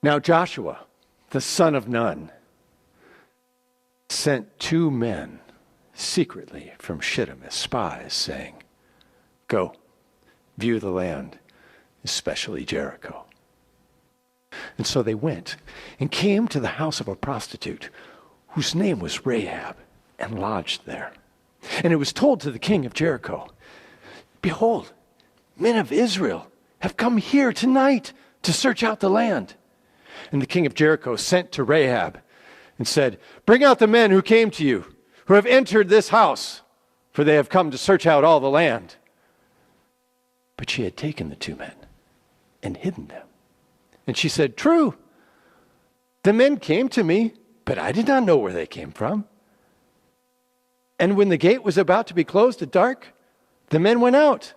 Now Joshua, the son of Nun, sent 2 men secretly from Shittim as spies, saying, "Go, view the land, especially Jericho." And so they went and came to the house of a prostitute whose name was Rahab, and lodged there. And it was told to the king of Jericho, "Behold, men of Israel have come here tonight to search out the land." And the king of Jericho sent to Rahab and said, "Bring out the men who came to you, who have entered this house, for they have come to search out all the land." But she had taken the 2 men and hidden them. And she said, "True, the men came to me, but I did not know where they came from. And when the gate was about to be closed at dark, the men went out,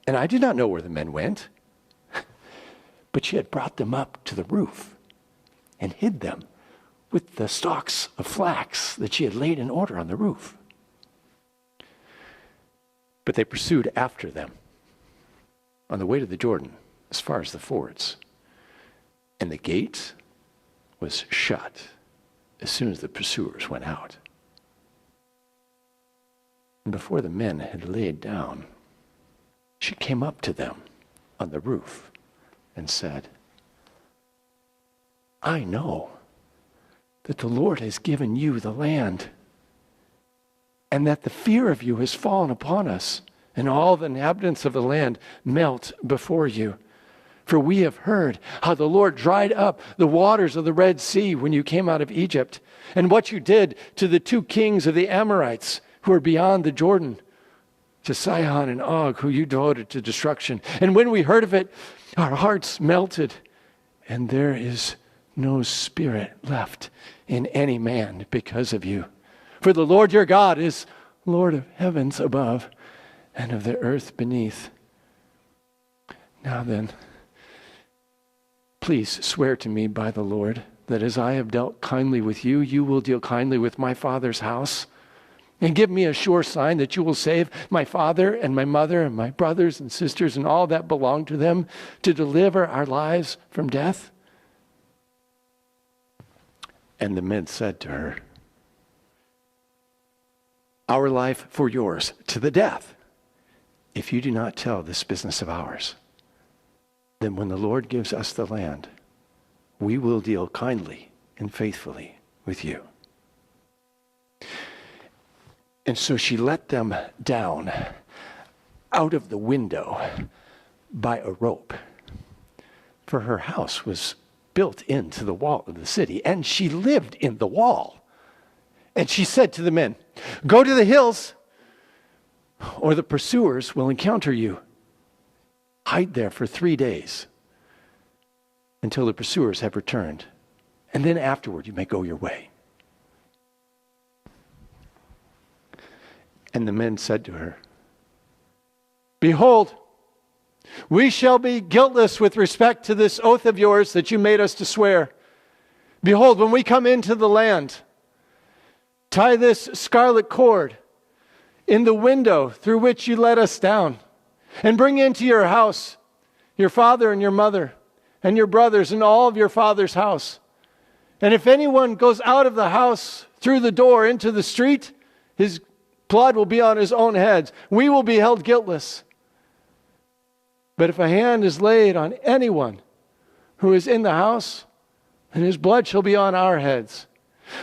and I did not know where the men went." But she had brought them up to the roof and hid them with the stalks of flax that she had laid in order on the roof. But they pursued after them on the way to the Jordan as far as the fords. And the gate was shut as soon as the pursuers went out. And before the men had laid down, she came up to them on the roof and said, "I know that the Lord has given you the land, and that the fear of you has fallen upon us, and all the inhabitants of the land melt before you. For we have heard how the Lord dried up the waters of the Red Sea when you came out of Egypt, and what you did to the 2 kings of the Amorites who are beyond the Jordan, to Sihon and Og, who you devoted to destruction. And when we heard of it, our hearts melted, and there is no spirit left in any man because of you. For the Lord your God is Lord of heavens above and of the earth beneath. Now then, please swear to me by the Lord that as I have dealt kindly with you, you will deal kindly with my father's house. And give me a sure sign that you will save my father and my mother and my brothers and sisters and all that belong to them, to deliver our lives from death." And the men said to her, "Our life for yours, to the death, if you do not tell this business of ours. Then when the Lord gives us the land, we will deal kindly and faithfully with you." And so she let them down out of the window by a rope, for her house was built into the wall of the city, and she lived in the wall. And she said to the men, "Go to the hills, or the pursuers will encounter you. Hide there for 3 days until the pursuers have returned, and then afterward you may go your way." And the men said to her, "Behold, we shall be guiltless with respect to this oath of yours that you made us to swear. Behold, when we come into the land, tie this scarlet cord in the window through which you let us down, and bring into your house your father and your mother and your brothers and all of your father's house. And if anyone goes out of the house through the door into the street, his blood will be on his own heads. We will be held guiltless. But if a hand is laid on anyone who is in the house, then his blood shall be on our heads.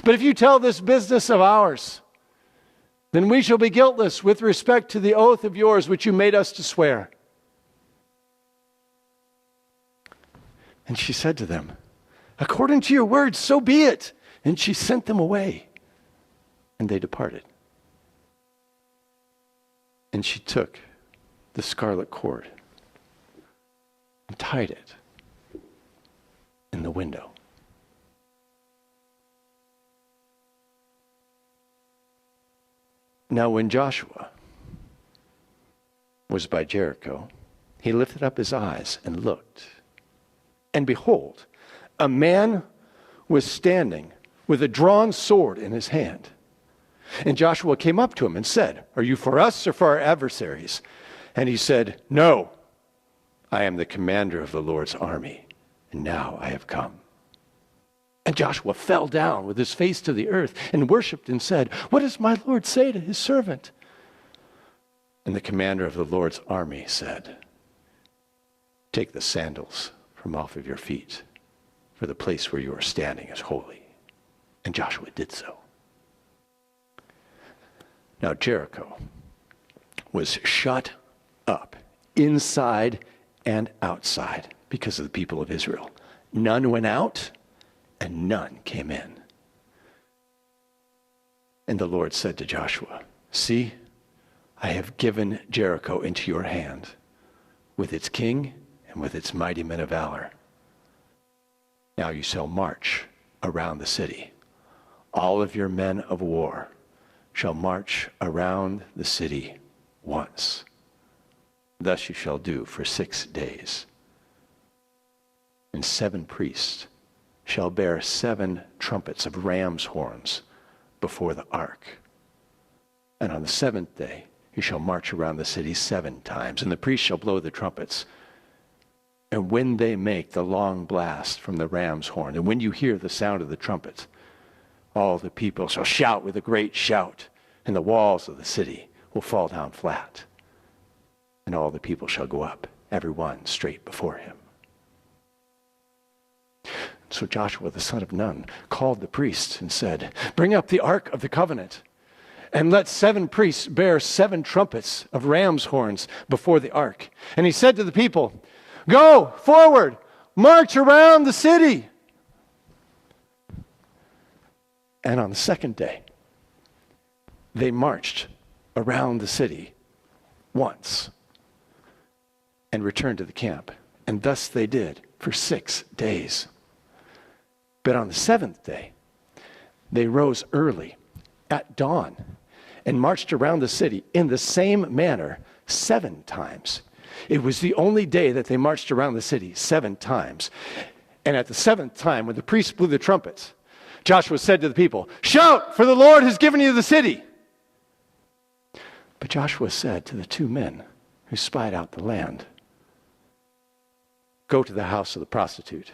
But if you tell this business of ours, then we shall be guiltless with respect to the oath of yours which you made us to swear." And she said to them, "According to your words, so be it." And she sent them away, and they departed. And she took the scarlet cord and tied it in the window. Now when Joshua was by Jericho, he lifted up his eyes and looked. And behold, a man was standing with a drawn sword in his hand. And Joshua came up to him and said, "Are you for us or for our adversaries?" And he said, "No, I am the commander of the Lord's army, and now I have come." And Joshua fell down with his face to the earth and worshipped and said, "What does my Lord say to his servant?" And the commander of the Lord's army said, "Take the sandals from off of your feet, for the place where you are standing is holy." And Joshua did so. Now Jericho was shut up inside and outside because of the people of Israel. None went out and none came in. And the Lord said to Joshua, "See, I have given Jericho into your hand, with its king and with its mighty men of valor. Now you shall march around the city. All of your men of war shall march around the city once. Thus you shall do for 6 days. And 7 priests shall bear 7 trumpets of ram's horns before the ark. And on the 7th day you shall march around the city 7 times, and the priests shall blow the trumpets. And when they make the long blast from the ram's horn, and when you hear the sound of the trumpets, all the people shall shout with a great shout, and the walls of the city will fall down flat. And all the people shall go up, every one straight before him." So Joshua the son of Nun called the priests and said, "Bring up the ark of the covenant, and let 7 priests bear 7 trumpets of ram's horns before the ark." And he said to the people, "Go forward, march around the city." And on the 2nd day, they marched around the city once and returned to the camp. And thus they did for 6 days. But on the 7th day, they rose early at dawn and marched around the city in the same manner 7 times. It was the only day that they marched around the city 7 times. And at the 7th time, when the priests blew the trumpets, Joshua said to the people, "Shout, for the Lord has given you the city." But Joshua said to the 2 men who spied out the land, "Go to the house of the prostitute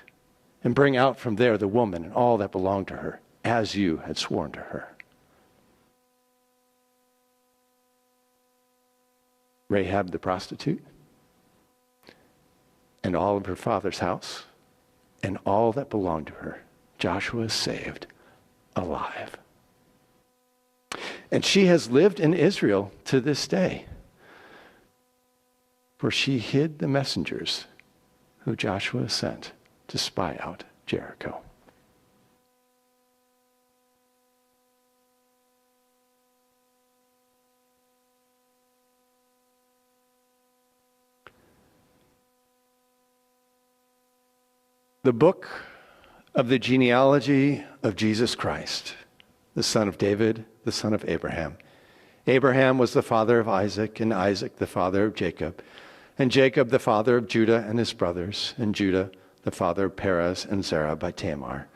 and bring out from there the woman and all that belonged to her, as you had sworn to her." Rahab the prostitute and all of her father's house and all that belonged to her, Joshua saved alive. And she has lived in Israel to this day, for she hid the messengers who Joshua sent to spy out Jericho. The book of the genealogy of Jesus Christ, the son of David, the son of Abraham. Abraham was the father of Isaac, and Isaac the father of Jacob, and Jacob the father of Judah and his brothers, and Judah the father of Perez and Zerah by Tamar,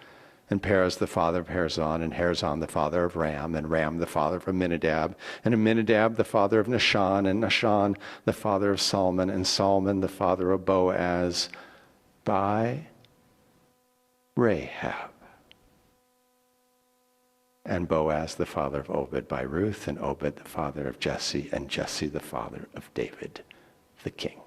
and Perez the father of Herzon, and Herzon the father of Ram, and Ram the father of Amminadab, and Amminadab the father of Nahshon, and Nahshon the father of Salmon, and Salmon the father of Boaz by Rahab, and Boaz the father of Obed by Ruth, and Obed the father of Jesse, and Jesse the father of David the king.